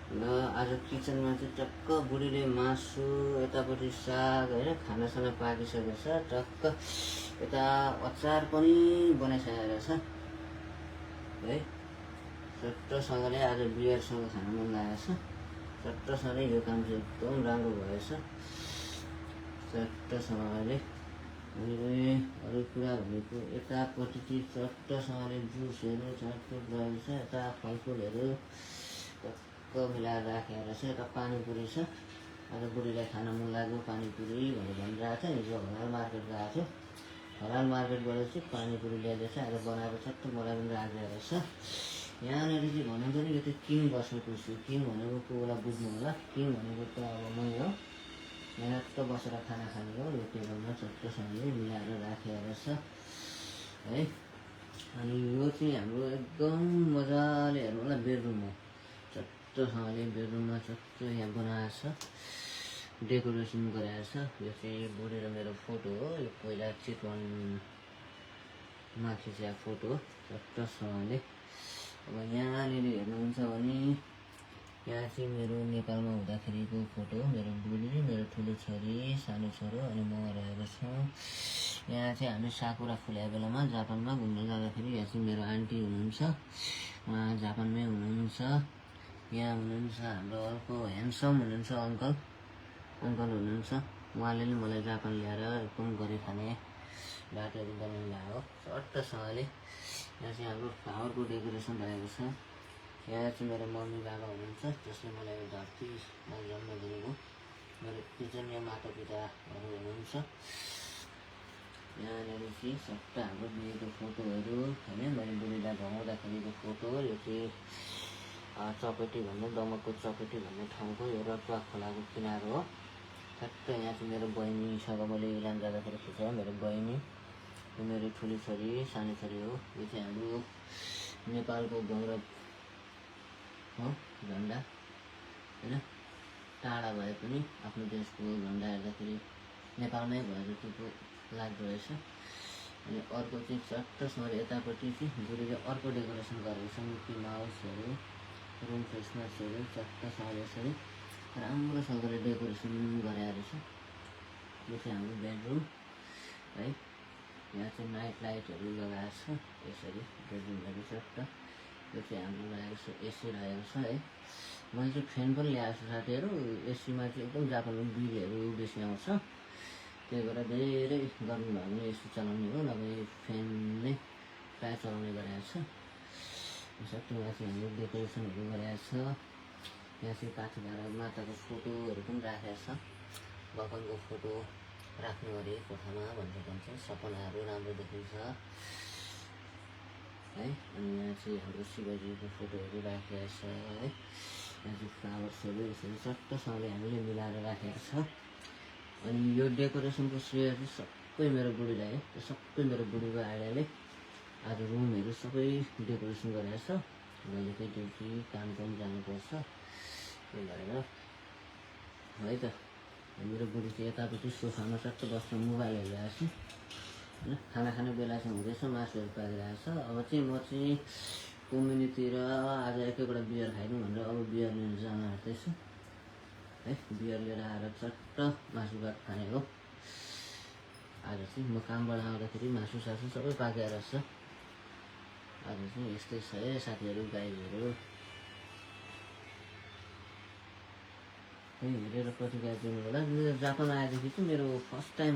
र आज किचनमा चाहिँ टक्क बुढीले मासु यतापट्टि साग होइन खानासाना पाकिसकेको छ। टक्क यता अचार पनि बनाइसकेको छ है। चट्टसँगले आज बियरसँग खान मन लागेको छ। चट्टसँगले यो काम चाहिँ एकदम राम्रो भएछ। चट्टसँगले अनि अरू कुरा भनेको यतापट्टि चाहिँ चट्टसँगले जुसहरू चट्ट रहेको छ। यता फलफुलहरू टक्क मिलाएर राखेको रहेछ। यता पानीपुरी छ। आज बुढीलाई खान मन लाग्यो पानीपुरी भनेर भनिरहेको छ। हिजो हलाल मार्केट गएको थियो। हलाल मार्केटबाट चाहिँ पानीपुरी ल्याइदिएछ। आज बनाएर चट्ट मलाई पनि राखिदिएको रहेछ। यहाँनिर चाहिँ भन्नु पनि यो चाहिँ किङ बसेको छु। किङ भनेको को बेला बुझ्नु होला। किङ भनेको त अब मै हो। यहाँ त बसेर खाना खाने हो। यो टेबलमा चट्टसँगले मिलाएर राखेको रहेछ है। अनि यो चाहिँ हाम्रो एकदम मजाले हेर्नु होला बेडरुम हो। चट्टसँगले बेडरुममा चट्ट यहाँ बनाएको छ। डेकोरेसन गराएको छ। यो चाहिँ बुढी र मेरो फोटो हो। यो पहिला चितवनमा खिचेको फोटो हो चट्टसँगले। अब यहाँनिर हेर्नुहुन्छ भने यहाँ चाहिँ मेरो नेपालमा हुँदाखेरिको फोटो। मेरो बुढी, मेरो ठुलो छोरी, सानो छोरो अनि म रहेको छौँ। यहाँ चाहिँ हामी साकुरा फुलेको बेलामा जापानमा घुम्न जाँदाखेरि यहाँ चाहिँ मेरो आन्टी हुनुहुन्छ। उहाँ जापानमै हुनुहुन्छ। यहाँ हुनुहुन्छ हाम्रो अर्को ह्यान्डसम हुनुहुन्छ अङ्कल हुनुहुन्छ। उहाँले नि मलाई जापान ल्याएर एकदम गरी खाने बाटोहरू बनाउनु भएको हो चट्टसँगले। यहाँ चाहिँ हाम्रो फ्लावरको डेकोरेसन रहेको छ। यहाँ चाहिँ मेरो मम्मी बाबा हुनुहुन्छ जसले मलाई यो धरतीमा जन्म दिनुभयो। मेरो पूजनीय माता पिताहरू हुनुहुन्छ। यहाँनिर चाहिँ सट्ट हाम्रो बिहेको फोटोहरू होइन। मैले बुढीलाई भगाउँदाखेरिको फोटो। यो चाहिँ चपेटी भन्ने दमकको चपेटी भन्ने ठाउँको यो रतुवा खोलाको किनारो हो। ठ्याक्क यहाँ चाहिँ मेरो बहिनीसँग मैले इलाम जाँदाखेरि खिचेँ। मेरो बहिनी, यो मेरो ठुलो छोरी, सानो छोरी हो। यो चाहिँ हाम्रो नेपालको गौरव हो झन्डा होइन। टाढा भए पनि आफ्नो देशको झन्डा हेर्दाखेरि नेपालमै भए जतिको लाग्दो रहेछ। अनि अर्को चाहिँ चट्टसँगले यतापट्टि चाहिँ बुढीले अर्को डेकोरेसन गरेको छ। मिकी माउसहरू, रुम फ्रेसनर्सहरू चट्टसँगले यसरी राम्रोसँगले डेकोरेसन गराएको रहेछ। यो चाहिँ हाम्रो बेडरुम है। यहाँ चाहिँ नाइट लाइटहरू लगाएको छ यसरी बेडरुमहरू चट्ट। यो चाहिँ हाम्रो रहेको छ एसी रहेको छ है। मैले चाहिँ फ्यान पनि ल्याएको छु साथीहरू। एसीमा चाहिँ एकदम जापानको बिलहरू बेसी आउँछ। त्यही भएर धेरै गर्मी भयो भने एसी चलाउने हो, नभए फ्यान नै प्रायः चलाउने गरेको छ। सट्टमा चाहिँ हाम्रो डेकोरेसनहरू गरेको छ। यहाँ चाहिँ पाथिभाडा माताको फोटोहरू पनि राखेको छ। भगवानको फोटो राख्नु अरे कोठामा भनेर भन्छ। सपनाहरू राम्रो देखिन्छ है। अनि यहाँ चाहिँ हाम्रो शिवजीको फोटोहरू राखेको छ है। यहाँ चाहिँ फ्लावर्सहरू यसरी चट्टसँगले हामीले मिलाएर राखेको छ। अनि यो डेकोरेसनको श्रेय चाहिँ सबै मेरो बुढीलाई है। त्यो सबै मेरो बुढीको आइडियाले आज रुमहरू सबै डेकोरेसन गरेको छ। कहिलेकाहीँ ड्युटी काम पनि जानुपर्छ त्यही भएर है त। मेरो बुढी चाहिँ यतापट्टि सोफामा चट्ट बस्न मोबाइल हेरिरहेको छु होइन। खाना खाने बेला चाहिँ हुँदैछ, मासुहरू पाकिरहेको छ। अब चाहिँ म चाहिँ कम्युनिटीतिर आज एकैवटा बियर खाइदिउँ भनेर अब बियर लिन जान आँट्दैछु है। बियर लिएर आएर चट्ट मासु भात खाने हो। आज चाहिँ म कामबाट आउँदाखेरि मासु सासु सबै पाकेर रहेछ। आज चाहिँ यस्तै छ है साथीहरू गाईहरू। हेरेर प्रतिक्रिया दिनु होला। जापान आएदेखि चाहिँ मेरो फर्स्ट टाइम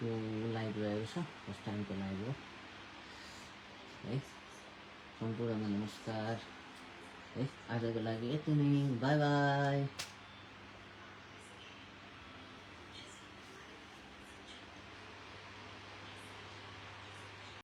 यो लाइभ रहेको छ। फर्स्ट टाइमको लाइभ हो है। सम्पूर्णमा नमस्कार है। आजको लागि यति नै। By by.